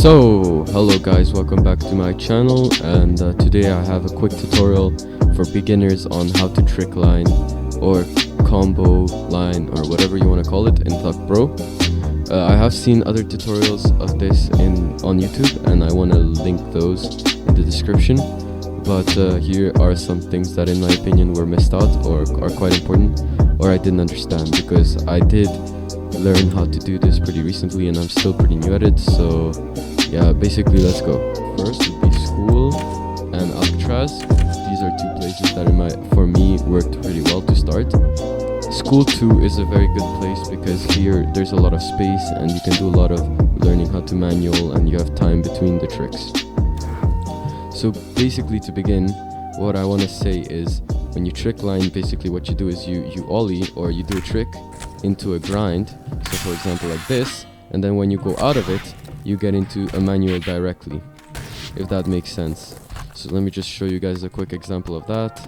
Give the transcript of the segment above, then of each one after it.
Hello guys, welcome back to my channel, and today I have a quick tutorial for beginners on how to trick line or combo line or whatever you want to call it in Thugpro. I have seen other tutorials of this on YouTube, and I want to link those in the description, but here are some things that in my opinion were missed out or are quite important, or I didn't understand, because I did learn how to do this pretty recently and I'm still pretty new at it. So yeah, basically let's go. First would be school and Alcatraz. These are two places that for me worked pretty well to start. School 2 is a very good place because here there's a lot of space and you can do a lot of learning how to manual, and you have time between the tricks. So basically, to begin, what I want to say is, when you trick line, basically what you do is you ollie, or you do a trick into a grind. So for example like this, and then when you go out of it, you get into a manual directly, if that makes sense. So let me just show you guys a quick example of that.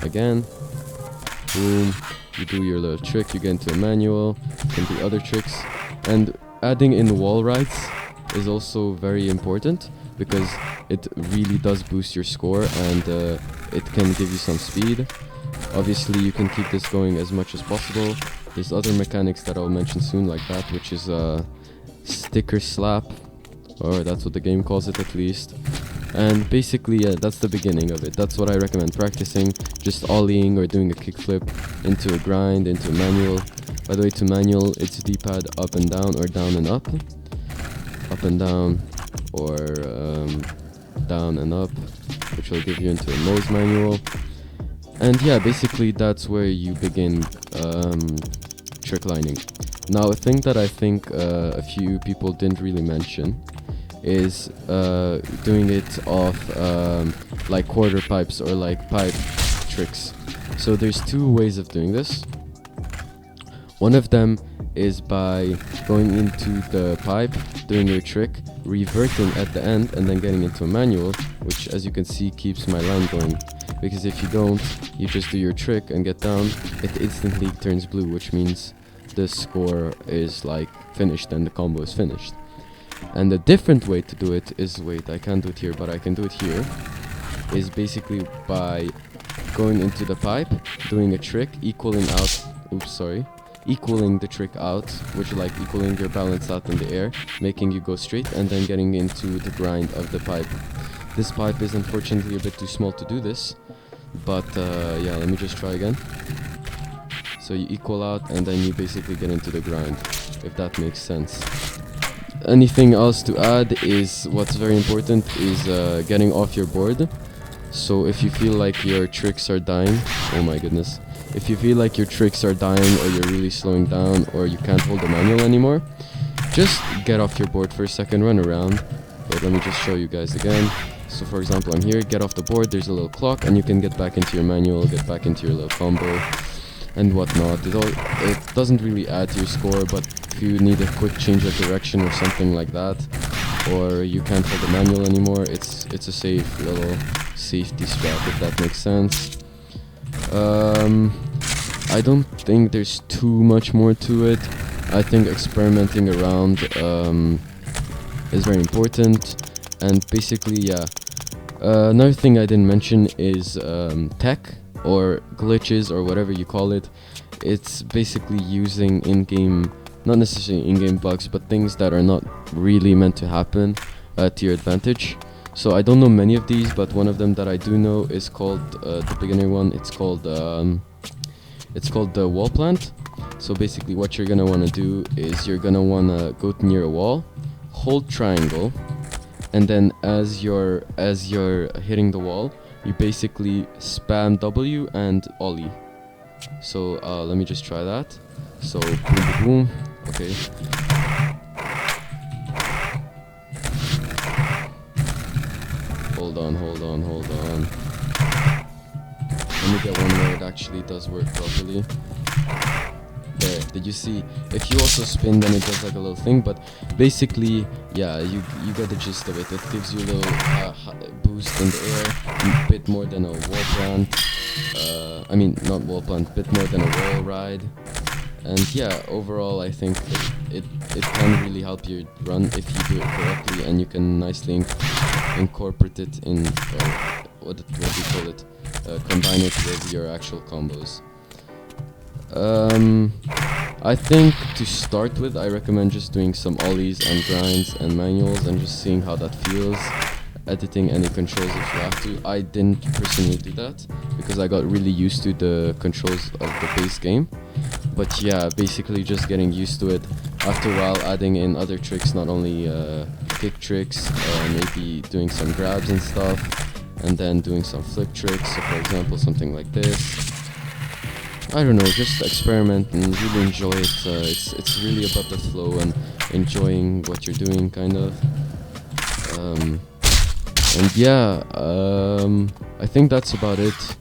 Again, boom, you do your little trick, you get into a manual, you can do other tricks. And adding in wall rides is also very important, because it really does boost your score, and it can give you some speed. Obviously you can keep this going as much as possible. There's other mechanics that I'll mention soon like that, which is sticker slap, or that's what the game calls it at least. And basically, yeah, that's the beginning of it. That's what I recommend practicing, just ollieing or doing a kickflip into a grind, into a manual. By the way, to manual, it's D-pad up and down, or down and up and down, or down and up, which will give you into a nose manual. And yeah, basically that's where you begin trick lining. Now, a thing that I think a few people didn't really mention is doing it off like quarter pipes or like pipe tricks. So there's two ways of doing this. One of them is by going into the pipe, doing your trick, reverting at the end, and then getting into a manual, which, as you can see, keeps my line going. Because if you don't, you just do your trick and get down, it instantly turns blue, which means the score is like finished and the combo is finished. And a different way to do it is, wait, I can't do it here, but I can do it here, is basically by going into the pipe, doing a trick, equaling the trick out, which is like equaling your balance out in the air, making you go straight, and then getting into the grind of the pipe. This pipe is unfortunately a bit too small to do this, but yeah, let me just try again. So you equal out, and then you basically get into the grind, if that makes sense. Anything else to add is, what's very important is getting off your board. So if you feel like your tricks are dying, oh my goodness, if you feel like your tricks are dying, or you're really slowing down, or you can't hold the manual anymore, just get off your board for a second, run around. But let me just show you guys again. So for example, I'm here, get off the board, there's a little clock, and you can get back into your manual, get back into your little combo and whatnot. It doesn't really add to your score, but if you need a quick change of direction or something like that, or you can't hold the manual anymore, it's a safe little safety strap, if that makes sense. I don't think there's too much more to it. I think experimenting around is very important. And basically, yeah, another thing I didn't mention is tech or glitches or whatever you call it. It's basically using in-game, not necessarily in-game bugs, but things that are not really meant to happen to your advantage. So I don't know many of these, but one of them that I do know is called the beginner one. It's called the wall plant. So basically what you're gonna want to do is you're gonna want to go near a wall, hold triangle, and then as you're hitting the wall, you basically spam W and ollie. So let me just try that. So boom, boom, boom. Okay. Hold on. Let me get one where it actually does work properly. There, did you see? If you also spin, then it does like a little thing, but basically, yeah, you get the gist of it. It gives you a little boost in the air, a bit more than a wall plant. I mean, not wall plant, bit more than a wall ride. And yeah, overall I think it can really help you run if you do it correctly and you can nicely incorporate it in, what do you call it, combine it with your actual combos. I think to start with, I recommend just doing some ollies and grinds and manuals and just seeing how that feels, editing any controls if you have to. I didn't personally do that because I got really used to the controls of the base game. But yeah, basically just getting used to it. After a while, adding in other tricks, not only kick tricks, maybe doing some grabs and stuff, and then doing some flip tricks. So for example, something like this. I don't know, just experiment and really enjoy it. It's really about the flow and enjoying what you're doing, kind of. And yeah, I think that's about it.